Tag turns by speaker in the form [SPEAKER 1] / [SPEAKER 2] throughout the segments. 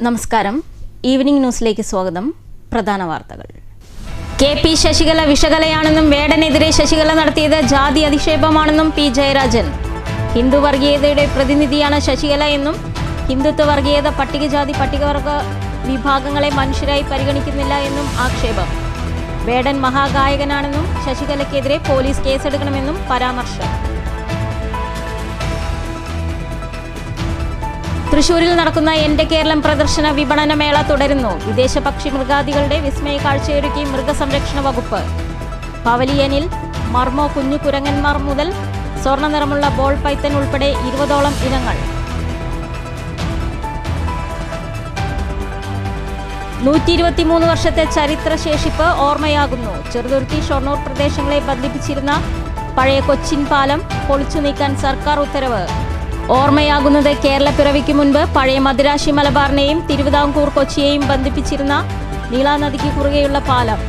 [SPEAKER 1] നമസ്കാരം. ഈവനിംഗ് ന്യൂസിലേക്ക് സ്വാഗതം. പ്രധാന വാർത്തകൾ. കെ.പി. ശശികല വിഷകലയാണെന്നും വേടനെതിരെ ശശികല നടത്തിയത് ജാതി അധിക്ഷേപമാണെന്നും പി. ജയരാജൻ. ഹിന്ദു വർഗീയതയുടെ പ്രതിനിധിയാണ് ശശികല എന്നും ഹിന്ദുത്വ വർഗീയത പട്ടികജാതി പട്ടികവർഗ വിഭാഗങ്ങളെ മനുഷ്യരായി പരിഗണിക്കുന്നില്ല എന്നും ആക്ഷേപം. വേടൻ മഹാഗായകനാണെന്നും ശശികലയ്ക്കെതിരെ പോലീസ് കേസെടുക്കണമെന്നും പരാമർശം. തൃശൂരിൽ നടക്കുന്ന എന്റെ കേരളം പ്രദർശന വിപണന മേള തുടരുന്നു. വിദേശ പക്ഷി മൃഗാദികളുടെ വിസ്മയ കാഴ്ചയൊരുക്കി മൃഗസംരക്ഷണ വകുപ്പ്. പവലിയനിൽ മർമോ കുഞ്ഞു കുരങ്ങന്മാർ മുതൽ സ്വർണ്ണ നിറമുള്ള ബോൾ പൈത്തൻ ഉൾപ്പെടെ 20ഓളം ഇനങ്ങൾ. 123 വർഷത്തെ ചരിത്രശേഷിപ്പ് ഓർമ്മയാകുന്നു. ചെറുതുരുത്തി ഷൊർണൂർ പ്രദേശങ്ങളെ ബന്ധിപ്പിച്ചിരുന്ന പഴയ കൊച്ചിൻ പാലം പൊളിച്ചു നീക്കാൻ സർക്കാർ ഉത്തരവ്. ഓർമ്മയാകുന്നത് കേരളപ്പിറവിക്ക് മുൻപ് പഴയ മദിരാശി മലബാറിനെയും തിരുവിതാംകൂർ കൊച്ചിയെയും ബന്ധിപ്പിച്ചിരുന്ന നീളാനദിക്ക് കുറുകെയുള്ള പാലം.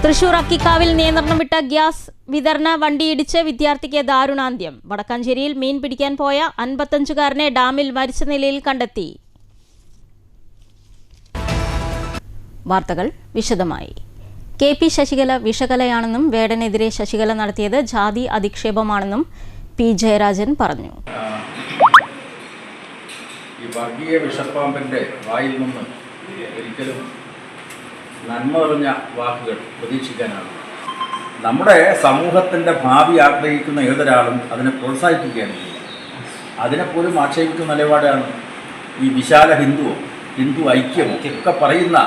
[SPEAKER 1] തൃശൂർ അക്കിക്കാവിൽ നിയന്ത്രണം വിട്ട ഗ്യാസ് വിതരണ വണ്ടിയിടിച്ച് വിദ്യാർത്ഥിക്ക് ദാരുണാന്ത്യം. വടക്കാഞ്ചേരിയിൽ മീൻ പിടിക്കാൻ പോയ 55കാരനെ ഡാമിൽ മരിച്ച നിലയിൽ കണ്ടെത്തി. വാർത്തകൾ വിശദമായി. കെ.പി. ശശികല വിഷകലയാണെന്നും വേടനെതിരെ ശശികല നടത്തിയത് ജാതി അധിക്ഷേപമാണെന്നും പി. ജയരാജൻ പറഞ്ഞു.
[SPEAKER 2] ഈ വർഗീയ വിഷപ്പാമ്പിൻ്റെ വായിൽ നിന്ന് ഒരിക്കലും നന്മ നിറഞ്ഞ വാക്കുകൾ പ്രതീക്ഷിക്കാനാണ്. നമ്മുടെ സമൂഹത്തിൻ്റെ ഭാവി ആഗ്രഹിക്കുന്ന ഏതൊരാളും അതിനെ പ്രോത്സാഹിപ്പിക്കുകയാണ്. അതിനെപ്പോലും ആക്ഷേപിക്കുന്ന നിലപാടാണ് ഈ വിശാല ഹിന്ദു ഐക്യമോ ഒക്കെ പറയുന്ന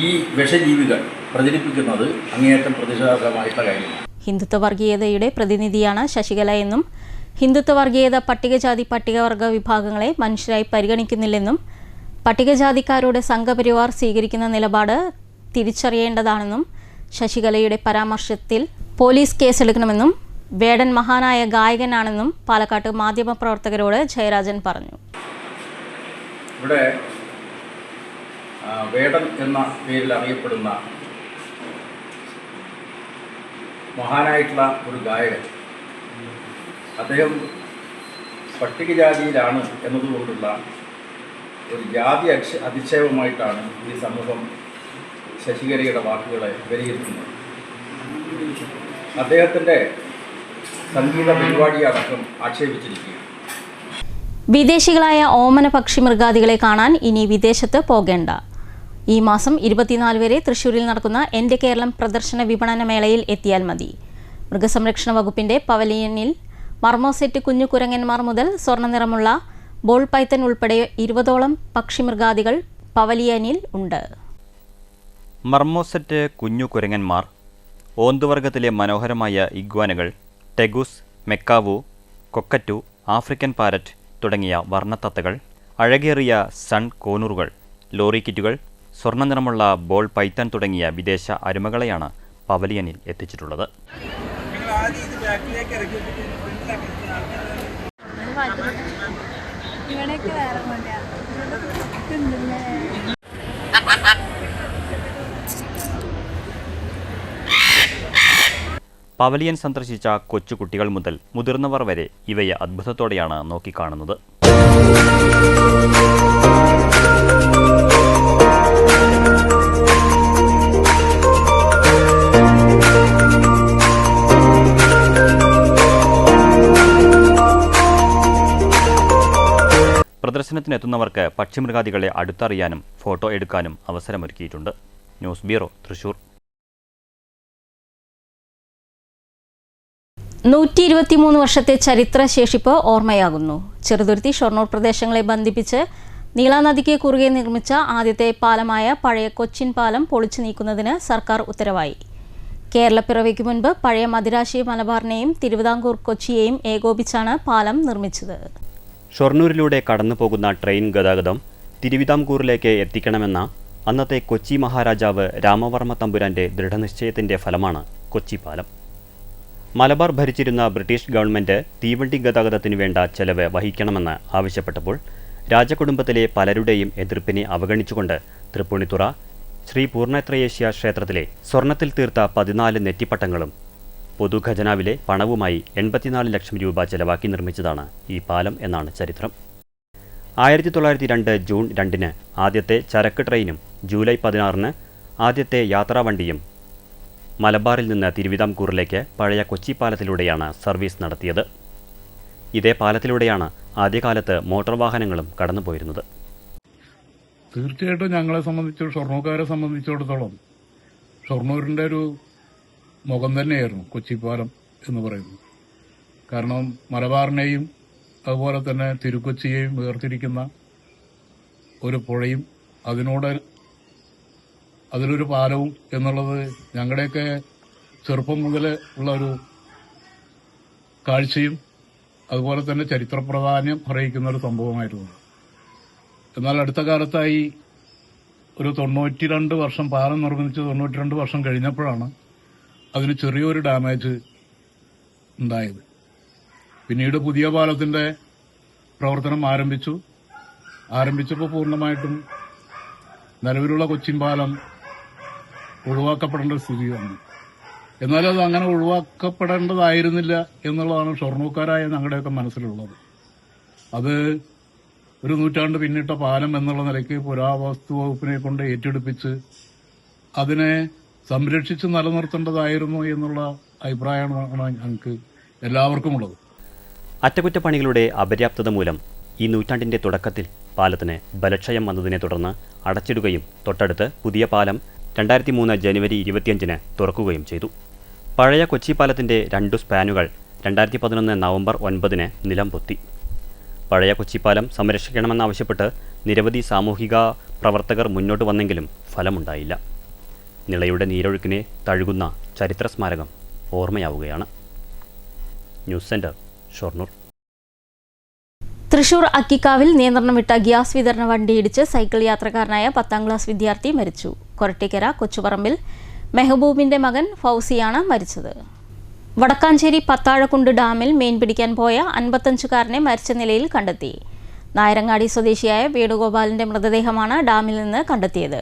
[SPEAKER 2] ഈ വിഷജീവികൾ പ്രചരിപ്പിക്കുന്നത് അങ്ങേയറ്റം പ്രതിഷേധാർഹമായിട്ടുള്ള കാര്യമാണ്.
[SPEAKER 1] ഹിന്ദുത്വ വർഗീയതയുടെ പ്രതിനിധിയാണ് ശശികല എന്നും ഹിന്ദുത്വ വർഗീയത പട്ടികജാതി പട്ടികവർഗ വിഭാഗങ്ങളെ മനുഷ്യരായി പരിഗണിക്കുന്നില്ലെന്നും പട്ടികജാതിക്കാരോട് സംഘപരിവാർ സ്വീകരിക്കുന്ന നിലപാട് തിരിച്ചറിയേണ്ടതാണെന്നും ശശികലയുടെ പരാമർശത്തിൽ പോലീസ് കേസെടുക്കണമെന്നും വേടൻ മഹാനായ ഗായകനാണെന്നും പാലക്കാട്ട് മാധ്യമപ്രവർത്തകരോട് ജയരാജൻ പറഞ്ഞു.
[SPEAKER 2] ഇവിടെ വേടൻ എന്ന പേരിൽ അറിയപ്പെടുന്ന മഹാനായിട്ടുള്ള ഒരു ഗായകൻ, അദ്ദേഹം പട്ടികജാതിയിലാണ് എന്നതുകൊണ്ടുള്ള ഒരു ജാതി അധിക്ഷേപമായിട്ടാണ് ഈ സമൂഹം ശശികലയുടെ വാക്കുകളെ വിലയിരുത്തുന്നത്. അദ്ദേഹത്തിൻ്റെ സംഗീത പരിപാടിയടക്കം ആക്ഷേപിച്ചിരിക്കുകയാണ്.
[SPEAKER 1] വിദേശികളായ ഓമന പക്ഷി മൃഗാദികളെ കാണാൻ ഇനി വിദേശത്ത് പോകേണ്ട. ഈ മാസം 24 വരെ തൃശൂരിൽ നടക്കുന്ന എന്റെ കേരളം പ്രദർശന വിപണന മേളയിൽ എത്തിയാൽ മതി. മൃഗസംരക്ഷണ വകുപ്പിന്റെ പവലിയനിൽ മർമോസെറ്റ് കുഞ്ഞു കുരങ്ങന്മാർ മുതൽ സ്വർണ്ണ നിറമുള്ള ബോൾ പൈത്തൻ ഉൾപ്പെടെ 20ഓളം പക്ഷിമൃഗാദികൾ പവലിയനിൽ ഉണ്ട്.
[SPEAKER 3] മർമോസെറ്റ് കുഞ്ഞു കുരങ്ങന്മാർ, ഓന്തുവർഗത്തിലെ മനോഹരമായ ഇഗ്വാനകൾ, ടെഗുസ്, മെക്കാവു, കൊക്കറ്റു, ആഫ്രിക്കൻ പാരറ്റ് തുടങ്ങിയ വർണ്ണത്തത്തകൾ, അഴകേറിയ സൺ കോനൂറുകൾ, ലോറി കിറ്റുകൾ, സ്വർണ്ണ നിറമുള്ള ബോൾ പൈത്തൻ തുടങ്ങിയ വിദേശ അരുമകളെയാണ് പവലിയനിൽ എത്തിച്ചിട്ടുള്ളത്. പവലിയൻ സന്ദർശിച്ച കൊച്ചുകുട്ടികൾ മുതൽ മുതിർന്നവർ വരെ ഇവയെ അത്ഭുതത്തോടെയാണ് നോക്കിക്കാണുന്നത്. പ്രദർശനത്തിനെത്തുന്നവർക്ക് പക്ഷിമൃഗാദികളെ അടുത്തറിയാനും ഫോട്ടോ എടുക്കാനും അവസരമൊരുക്കിയിട്ടുണ്ട്. News bureau, Thrissur.
[SPEAKER 1] 123 വർഷത്തെ ചരിത്രശേഷിപ്പ് ഓർമ്മയാകുന്നു. ചെറുതുരുത്തി ഷൊർണൂർ പ്രദേശങ്ങളെ ബന്ധിപ്പിച്ച് നീളാനദിക്ക് കുറുകെ നിർമ്മിച്ച ആദ്യത്തെ പാലമായ പഴയ കൊച്ചിൻ പാലം പൊളിച്ചു നീക്കുന്നതിന് സർക്കാർ ഉത്തരവായി. കേരളപ്പിറവിക്ക് മുൻപ് പഴയ മദിരാശി മലബാറിനെയും തിരുവിതാംകൂർ കൊച്ചിയെയും ഏകോപിച്ചാണ് പാലം നിർമ്മിച്ചത്.
[SPEAKER 3] ഷൊർണൂരിലൂടെ കടന്നുപോകുന്ന ട്രെയിൻ ഗതാഗതം തിരുവിതാംകൂറിലേക്ക് എത്തിക്കണമെന്ന അന്നത്തെ കൊച്ചി മഹാരാജാവ് രാമവർമ്മ തമ്പുരാന്റെ ദൃഢനിശ്ചയത്തിന്റെ ഫലമാണ് കൊച്ചി പാലം. മലബാർ ഭരിച്ചിരുന്ന ബ്രിട്ടീഷ് ഗവൺമെന്റ് തീവണ്ടി ഗതാഗതത്തിനു വേണ്ട ചെലവ് വഹിക്കണമെന്ന് ആവശ്യപ്പെട്ടപ്പോൾ രാജകുടുംബത്തിലെ പലരുടെയും എതിർപ്പിനെ അവഗണിച്ചുകൊണ്ട് തൃപ്പൂണിത്തുറ ശ്രീ പൂർണ്ണത്രയേശ്യ ക്ഷേത്രത്തിലെ സ്വർണത്തിൽ തീർത്ത 14 നെറ്റിപ്പട്ടങ്ങളും
[SPEAKER 4] പൊതുഖജനാവിലെ പണവുമായി 84 ലക്ഷം രൂപ ചെലവാക്കി നിർമ്മിച്ചതാണ് ഈ പാലം എന്നാണ് ചരിത്രം. 1902 ജൂൺ 2-ന് ആദ്യത്തെ ചരക്ക് ട്രെയിനും ജൂലൈ 16-ന് ആദ്യത്തെ യാത്രാവണ്ടിയും മലബാറിൽ നിന്ന് തിരുവിതാംകൂറിലേക്ക് പഴയ കൊച്ചി പാലത്തിലൂടെയാണ് സർവീസ് നടത്തിയത്. ഇതേ പാലത്തിലൂടെയാണ് ആദ്യകാലത്ത് മോട്ടോർ വാഹനങ്ങളും കടന്നുപോയിരുന്നത്.
[SPEAKER 5] തീർച്ചയായിട്ടും ഞങ്ങളെ സംബന്ധിച്ച് ഷൊർണൂർക്കാരെ സംബന്ധിച്ചിടത്തോളം ഷൊർണൂരിൻ്റെ ഒരു മുഖം തന്നെയായിരുന്നു കൊച്ചിപ്പാലം എന്ന് പറയുന്നത്. കാരണം മലബാറിനെയും അതുപോലെ തന്നെ തിരുക്കൊച്ചിയെയും വേർതിരിക്കുന്ന ഒരു പുഴയും അതിലൊരു പാലവും എന്നുള്ളത് ഞങ്ങളുടെയൊക്കെ ചെറുപ്പം മുതൽ ഉള്ള ഒരു കാഴ്ചയും അതുപോലെ തന്നെ ചരിത്ര പ്രാധാന്യം അറിയിക്കുന്ന ഒരു സംഭവമായിരുന്നു. എന്നാൽ അടുത്ത കാലത്തായി ഒരു 92 വർഷം പാലം നിർമ്മിച്ച് 92 വർഷം കഴിഞ്ഞപ്പോഴാണ് അതിന് ചെറിയൊരു ഡാമേജ് ഉണ്ടായത്. പിന്നീട് പുതിയ പാലത്തിന്റെ പ്രവർത്തനം ആരംഭിച്ചപ്പോൾ പൂർണ്ണമായിട്ടും നിലവിലുള്ള കൊച്ചിൻ പാലം ഒഴിവാക്കപ്പെടേണ്ട സ്ഥിതി വന്നു. എന്നാലും അത് അങ്ങനെ ഒഴിവാക്കപ്പെടേണ്ടതായിരുന്നില്ല എന്നുള്ളതാണ് ഷൊർണൂർക്കാരായ ഞങ്ങളുടെയൊക്കെ മനസ്സിലുള്ളത്. അത് ഒരു നൂറ്റാണ്ട് പിന്നിട്ട പാലം എന്നുള്ള നിലയ്ക്ക് പുരാവസ്തു വകുപ്പിനെ കൊണ്ട് ഏറ്റെടുപ്പിച്ച് അതിനെ സംരക്ഷിച്ച് നിലനിർത്തേണ്ടതായിരുന്നു എന്നുള്ള അഭിപ്രായമാണ് ഞങ്ങൾക്ക് എല്ലാവർക്കും ഉള്ളത്.
[SPEAKER 4] അറ്റകുറ്റപ്പണികളുടെ അപര്യാപ്തത മൂലം ഈ നൂറ്റാണ്ടിൻ്റെ തുടക്കത്തിൽ പാലത്തിന് ബലക്ഷയം വന്നതിനെ തുടർന്ന് അടച്ചിടുകയും തൊട്ടടുത്ത് പുതിയ പാലം 2003 ജനുവരി 25-ന് തുറക്കുകയും ചെയ്തു. പഴയ കൊച്ചി പാലത്തിൻ്റെ 2 സ്പാനുകൾ 2011 നവംബർ 9-ന് നിലം പൊത്തി. പഴയ കൊച്ചിപ്പാലം സംരക്ഷിക്കണമെന്നാവശ്യപ്പെട്ട് നിരവധി സാമൂഹിക പ്രവർത്തകർ മുന്നോട്ട് വന്നെങ്കിലും ഫലമുണ്ടായില്ല. നിളയുടെ നീരൊഴുക്കിനെ തഴുകുന്ന ചരിത്ര സ്മാരകം ഓർമ്മയാവുകയാണ്. News centre, Shoranur.
[SPEAKER 1] തൃശൂർ അക്കിക്കാവിൽ നിയന്ത്രണം വിട്ട ഗ്യാസ് വിതരണ വണ്ടി ഇടിച്ച് സൈക്കിൾ യാത്രക്കാരനായ 10ാം ക്ലാസ് വിദ്യാർത്ഥി മരിച്ചു. കൊരട്ടിക്കര കൊച്ചുപറമ്പിൽ മെഹബൂബിന്റെ മകൻ ഫൗസിയാണ് മരിച്ചത്. വടക്കാഞ്ചേരി പത്താഴക്കുണ്ട് ഡാമിൽ മീൻ പിടിക്കാൻ പോയ 55-കാരനെ മരിച്ച നിലയിൽ കണ്ടെത്തി. നായരങ്ങാടി സ്വദേശിയായ വേണുഗോപാലിന്റെ മൃതദേഹമാണ് ഡാമിൽ നിന്ന് കണ്ടെത്തിയത്.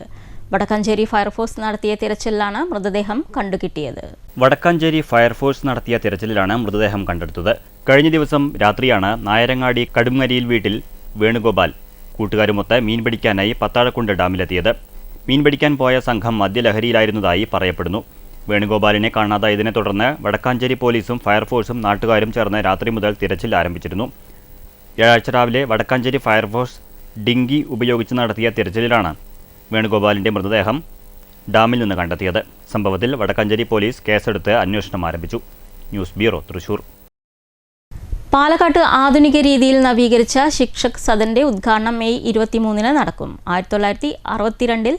[SPEAKER 1] വടക്കാഞ്ചേരി ഫയർഫോഴ്സ് നടത്തിയ തിരച്ചിലിലാണ് മൃതദേഹം കണ്ടുകിട്ടിയത്.
[SPEAKER 3] വടക്കാഞ്ചേരി ഫയർഫോഴ്സ് നടത്തിയ തിരച്ചിലിലാണ് മൃതദേഹം കണ്ടെടുത്തത്. കഴിഞ്ഞ ദിവസം രാത്രിയാണ് നായരങ്ങാടി കടുങ്ങരിയിൽ വീട്ടിൽ വേണുഗോപാൽ കൂട്ടുകാരുമൊത്ത് മീൻ പിടിക്കാനായി പത്താഴക്കുണ്ട് ഡാമിലെത്തിയത്. മീൻ പിടിക്കാൻ പോയ സംഘം മദ്യലഹരിയിലായിരുന്നതായി പറയപ്പെടുന്നു. വേണുഗോപാലിനെ കാണാതായതിനെ തുടർന്ന് വടക്കാഞ്ചേരി പോലീസും ഫയർഫോഴ്സും നാട്ടുകാരും ചേർന്ന് രാത്രി മുതൽ തിരച്ചിൽ ആരംഭിച്ചിരുന്നു. വ്യാഴാഴ്ച രാവിലെ വടക്കാഞ്ചേരി ഫയർഫോഴ്സ് ഡിങ്കി ഉപയോഗിച്ച് നടത്തിയ തിരച്ചിലിലാണ് വേണുഗോപാലിന്റെ മൃതദേഹം ഡാമിൽ നിന്ന് കണ്ടെത്തിയത്. സംഭവത്തിൽ വടക്കാഞ്ചേരി പോലീസ് കേസെടുത്ത് അന്വേഷണം ആരംഭിച്ചു. News bureau, Thrissur.
[SPEAKER 1] പാലക്കാട്ട് ആധുനിക രീതിയിൽ നവീകരിച്ച ശിക്ഷക് സദന്റെ ഉദ്ഘാടനം മെയ് 23-ന് നടക്കും. 1962-ൽ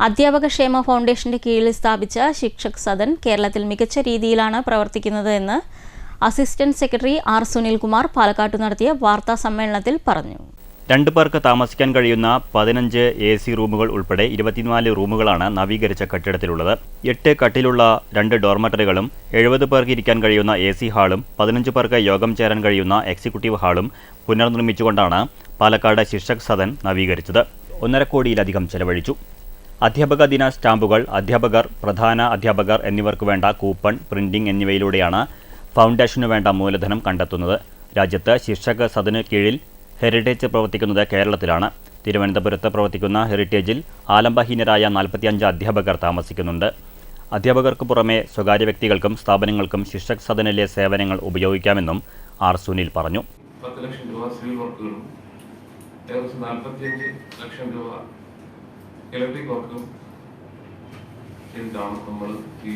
[SPEAKER 1] അധ്യാപക ക്ഷേമ ഫൗണ്ടേഷന്റെ കീഴിൽ സ്ഥാപിച്ച ശിക്ഷക് സദൻ കേരളത്തിൽ മികച്ച രീതിയിലാണ് പ്രവർത്തിക്കുന്നത് എന്ന് അസിസ്റ്റന്റ് സെക്രട്ടറി ആർ സുനിൽകുമാർ പാലക്കാട്ട് നടത്തിയ വാർത്താ സമ്മേളനത്തിൽ പറഞ്ഞു.
[SPEAKER 3] 2 പേർക്ക് താമസിക്കാൻ കഴിയുന്ന 15 AC റൂമുകൾ ഉൾപ്പെടെ 24 റൂമുകളാണ് നവീകരിച്ച കെട്ടിടത്തിലുള്ളത്. 8 കട്ടിലുള്ള 2 ഡോർമെറ്ററികളും 70 പേർക്ക് ഇരിക്കാൻ കഴിയുന്ന AC ഹാളും 15 പേർക്ക് യോഗം ചേരാൻ കഴിയുന്ന എക്സിക്യൂട്ടീവ് ഹാളും പുനർനിർമ്മിച്ചുകൊണ്ടാണ് പാലക്കാട് ശിക്ഷക് സദൻ നവീകരിച്ചത്. 1.5 കോടിയിലധികം ചെലവഴിച്ചു. അധ്യാപക ദിന സ്റ്റാമ്പുകൾ, അധ്യാപകർ, പ്രധാന അധ്യാപകർ എന്നിവർക്ക് വേണ്ട കൂപ്പൺ, പ്രിന്റിംഗ് എന്നിവയിലൂടെയാണ് ഫൗണ്ടേഷനു വേണ്ട മൂലധനം കണ്ടെത്തുന്നത്. രാജ്യത്ത് ശിക്ഷക് സദനു കീഴിൽ ഹെറിറ്റേജ് പ്രവർത്തിക്കുന്നത് കേരളത്തിലാണ്. തിരുവനന്തപുരത്ത് പ്രവർത്തിക്കുന്ന ഹെറിറ്റേജിൽ ആലംബഹീനരായ 45 അധ്യാപകർ താമസിക്കുന്നുണ്ട്. അധ്യാപകർക്ക് പുറമെ സ്വകാര്യ വ്യക്തികൾക്കും സ്ഥാപനങ്ങൾക്കും ശിക്ഷക് സദനിലെ സേവനങ്ങൾ ഉപയോഗിക്കാമെന്നും ആർ സുനിൽ പറഞ്ഞു.
[SPEAKER 6] 10 ലക്ഷം രൂപ സിവിൽ വർക്കുകളും ഏകദേശം 45 ലക്ഷം രൂപ ഇലക്ട്രിക് വർക്കും ചെയ്തിട്ടാണ് നമ്മൾ ഈ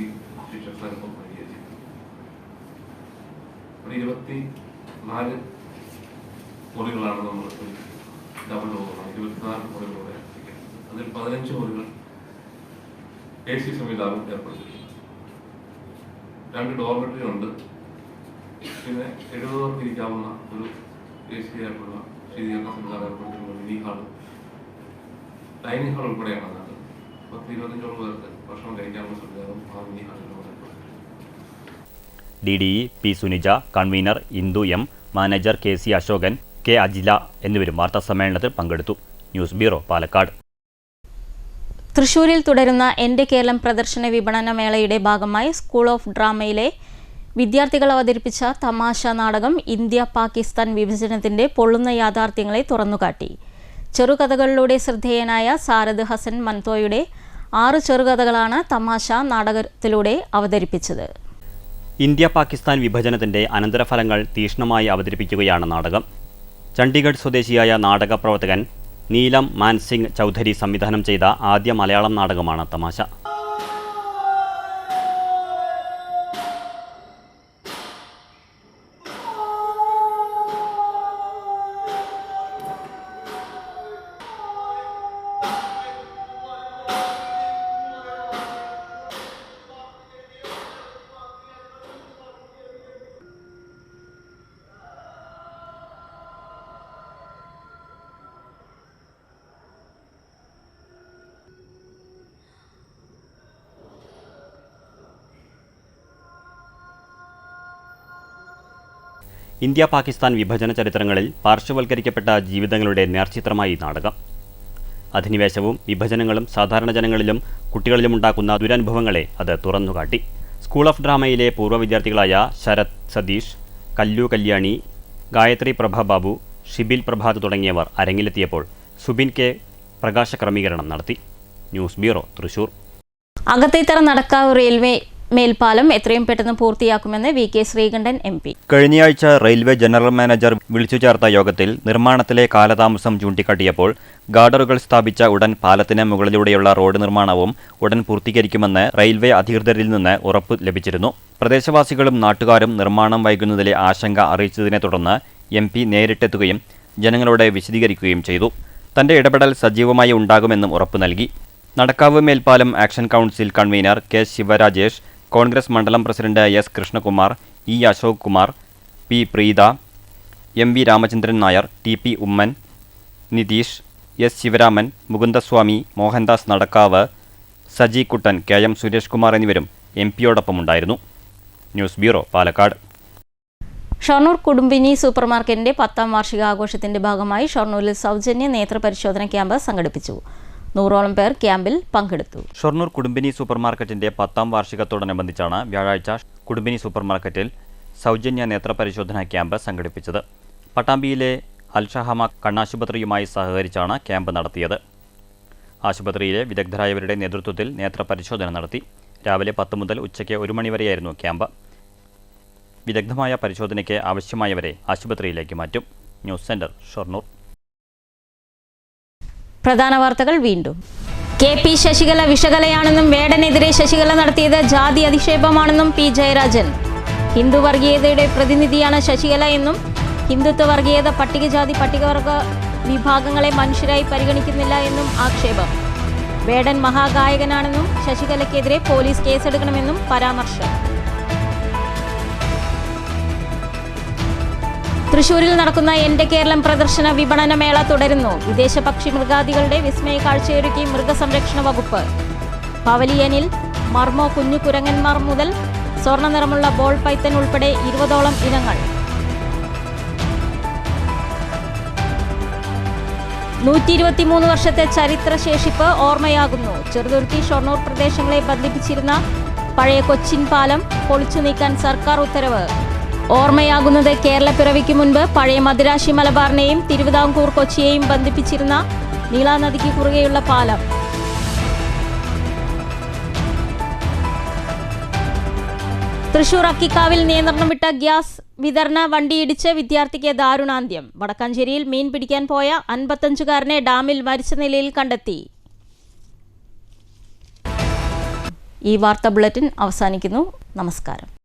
[SPEAKER 6] ശിക്ഷക് സദനം നവീകരിച്ചത്. 24 മുറികളാണ് നമ്മൾ ഡബിൾ റൂമാണ്. 24 മുറികളുടെ അതിൽ 15 മുറികൾ AC സംവിധാനം ഏർപ്പെടുത്തിയിട്ടുണ്ട്. 2 ഡോർമെറ്ററി ഉണ്ട്. പിന്നെ 70 പേർക്ക് ഇരിക്കാവുന്ന ഒരു AC ആയിട്ടുള്ള ശീതീകരണ സംവിധാനം ഏർപ്പെടുത്തിയിട്ടുള്ള മിനി ഹാളും ഡൈനിങ് ഹാൾ ഉൾപ്പെടെയാണ് അത്. 10-25 പേർക്ക് ഭക്ഷണം കഴിക്കാനുള്ള സംവിധാനം ആ മിനി ഹാളിലൂടെ
[SPEAKER 3] DDE P സുനിജ, convener Indu M, manager KC Ashokan, K Ajila എന്നിവരും വാർത്താസമ്മേളനത്തിൽ പങ്കെടുത്തു. News bureau, Palakkad.
[SPEAKER 1] തൃശൂരിൽ തുടരുന്ന എൻ്റെ കേരളം പ്രദർശന വിപണന മേളയുടെ ഭാഗമായി സ്കൂൾ ഓഫ് ഡ്രാമയിലെ വിദ്യാർത്ഥികൾ അവതരിപ്പിച്ച തമാശ നാടകം ഇന്ത്യ പാകിസ്ഥാൻ വിഭജനത്തിന്റെ പൊള്ളുന്ന യാഥാർത്ഥ്യങ്ങളെ തുറന്നുകാട്ടി. ചെറുകഥകളിലൂടെ ശ്രദ്ധേയനായ സാരദ് ഹസൻ മൻതോയുടെ 6 ചെറുകഥകളാണ് തമാശ നാടകത്തിലൂടെ അവതരിപ്പിച്ചത്.
[SPEAKER 4] ഇന്ത്യ പാകിസ്ഥാൻ വിഭജനത്തിന്റെ അനന്തരഫലങ്ങൾ തീക്ഷ്ണമായി അവതരിപ്പിക്കുകയാണ് നാടകം. ചണ്ഡീഗഡ് സ്വദേശിയായ നാടക പ്രവർത്തകൻ നീലം മാൻസിംഗ് ചൗധരി സംവിധാനം ചെയ്ത ആദ്യ മലയാളം നാടകമാണ് തമാശ. ഇന്ത്യ പാകിസ്ഥാൻ വിഭജന ചരിത്രങ്ങളിൽ പാർശ്വവൽക്കരിക്കപ്പെട്ട ജീവിതങ്ങളുടെ നേർചിത്രമായി നാടകം. അധിനിവേശവും വിഭജനങ്ങളും സാധാരണ ജനങ്ങളിലും കുട്ടികളിലുമുണ്ടാക്കുന്ന ദുരനുഭവങ്ങളെ അത് തുറന്നുകാട്ടി. സ്കൂൾ ഓഫ് ഡ്രാമയിലെ പൂർവ്വ വിദ്യാർത്ഥികളായ ശരത് സതീഷ്, കല്ലു കല്യാണി, ഗായത്രി പ്രഭ ബാബു, ഷിബിൽ പ്രഭാത് തുടങ്ങിയവർ അരങ്ങിലെത്തിയപ്പോൾ സുബിൻ കെ പ്രകാശ ക്രമീകരണം നടത്തി. News bureau, Thrissur.
[SPEAKER 1] Akathethara Nadakkavu railway മേൽപ്പാലം എത്രയും പെട്ടെന്ന് പൂർത്തിയാക്കുമെന്ന് VK ശ്രീകണ്ഠൻ MP.
[SPEAKER 3] കഴിഞ്ഞയാഴ്ച റെയിൽവേ ജനറൽ മാനേജർ വിളിച്ചു ചേർത്ത യോഗത്തിൽ നിർമ്മാണത്തിലെ കാലതാമസം ചൂണ്ടിക്കാട്ടിയപ്പോൾ ഗാർഡറുകൾ സ്ഥാപിച്ച ഉടൻ പാലത്തിന് മുകളിലൂടെയുള്ള റോഡ് നിർമ്മാണവും ഉടൻ പൂർത്തീകരിക്കുമെന്ന് റെയിൽവേ അധികൃതരിൽ നിന്ന് ഉറപ്പ് ലഭിച്ചിരുന്നു. പ്രദേശവാസികളും നാട്ടുകാരും നിർമ്മാണം വൈകുന്നതിലെ ആശങ്ക അറിയിച്ചതിനെ തുടർന്ന് MP നേരിട്ടെത്തുകയും ജനങ്ങളോട് വിശദീകരിക്കുകയും ചെയ്തു. തന്റെ ഇടപെടൽ സജീവമായി ഉണ്ടാകുമെന്നും ഉറപ്പു നൽകി. നടക്കാവ് മേൽപ്പാലം action council convener K Sivarajesh, Congress മണ്ഡലം president S Krishnakumar, E Ashok Kumar, P Preetha, MV Ramachandran Nair, TP Oommen, Nitish, S Sivaraman, Mukundaswamy, Mohandas Nadakkavu, Saji Kuttan, KM Suresh Kumar എന്നിവരും MP-യോടൊപ്പമുണ്ടായിരുന്നു. News bureau, Palakkad.
[SPEAKER 1] ഷൊർണൂർ കുടുംബിനി സൂപ്പർമാർക്കറ്റിന്റെ 10ാം വാർഷികാഘോഷത്തിന്റെ ഭാഗമായി ഷൊർണൂരിൽ സൗജന്യ നേത്രപരിശോധന ക്യാമ്പ് സംഘടിപ്പിച്ചു. 100ഓളം പേർ ക്യാമ്പിൽ പങ്കെടുത്തു.
[SPEAKER 3] ഷൊർണൂർ കുടുംബിനി സൂപ്പർമാർക്കറ്റിന്റെ 10ാം വാർഷികത്തോടനുബന്ധിച്ചാണ് വ്യാഴാഴ്ച കുടുംബിനി സൂപ്പർമാർക്കറ്റിൽ സൗജന്യ നേത്രപരിശോധനാ ക്യാമ്പ് സംഘടിപ്പിച്ചത്. പട്ടാമ്പിയിലെ അൽഷഹമ കണ്ണാശുപത്രിയുമായി സഹകരിച്ചാണ് ക്യാമ്പ് നടത്തിയത്. ആശുപത്രിയിലെ വിദഗ്ധരായവരുടെ നേതൃത്വത്തിൽ നേത്രപരിശോധന നടത്തി. രാവിലെ 10 മുതൽ ഉച്ചയ്ക്ക് 1 മണിവരെയായിരുന്നു ക്യാമ്പ്. വിദഗ്ധമായ പരിശോധനയ്ക്ക് ആവശ്യമായവരെ ആശുപത്രിയിലേക്ക് മാറ്റും. News centre, Shoranur.
[SPEAKER 1] പ്രധാന വാർത്തകൾ വീണ്ടും. KP ശശികല വിഷകലയാണെന്നും വേടനെതിരെ ശശികല നടത്തിയത് ജാതി അധിക്ഷേപമാണെന്നും P ജയരാജൻ. ഹിന്ദു വർഗീയതയുടെ പ്രതിനിധിയാണ് ശശികല എന്നും ഹിന്ദുത്വ വർഗീയത പട്ടികജാതി പട്ടികവർഗ വിഭാഗങ്ങളെ മനുഷ്യരായി പരിഗണിക്കുന്നില്ല എന്നും ആക്ഷേപം. വേടൻ മഹാഗായകനാണെന്നും ശശികലയ്ക്കെതിരെ പോലീസ് കേസെടുക്കണമെന്നും പരാമർശം. തൃശൂരിൽ നടക്കുന്ന എൻ്റെ കേരളം പ്രദർശന വിപണന മേള തുടരുന്നു. വിദേശ പക്ഷി മൃഗാദികളുടെ വിസ്മയ കാഴ്ചയൊരുക്കി മൃഗസംരക്ഷണ വകുപ്പ്. പവലിയനിൽ മർമോ കുഞ്ഞു കുരങ്ങന്മാർ മുതൽ സ്വർണ്ണ നിറമുള്ള ബോൾ പൈത്തൻ ഉൾപ്പെടെ 20ഓളം ഇനങ്ങൾ. 123 വർഷത്തെ ചരിത്രശേഷിപ്പ് ഓർമ്മയാകുന്നു. ചെറുതുരുത്തി ഷൊർണൂർ പ്രദേശങ്ങളെ ബന്ധിപ്പിച്ചിരുന്ന പഴയ കൊച്ചിൻ പാലം പൊളിച്ചു നീക്കാൻ സർക്കാർ ഉത്തരവ്. ഓർമ്മയാകുന്നത് കേരളപ്പിറവിക്ക് മുൻപ് പഴയ മദിരാശി മലബാറിനെയും തിരുവിതാംകൂർ കൊച്ചിയെയും ബന്ധിപ്പിച്ചിരുന്ന നീളാനദിക്ക് കുറുകെയുള്ള പാലം. തൃശൂർ അക്കിക്കാവിൽ നിയന്ത്രണം വിട്ട ഗ്യാസ് വിതരണ വണ്ടിയിടിച്ച് വിദ്യാർത്ഥിക്ക് ദാരുണാന്ത്യം. വടക്കാഞ്ചേരിയിൽ മീൻ പിടിക്കാൻ പോയ 55-കാരനെ ഡാമിൽ മരിച്ച നിലയിൽ കണ്ടെത്തി. ഈ വാർത്താ ബുള്ളറ്റിൻ അവസാനിക്കുന്നു. നമസ്കാരം.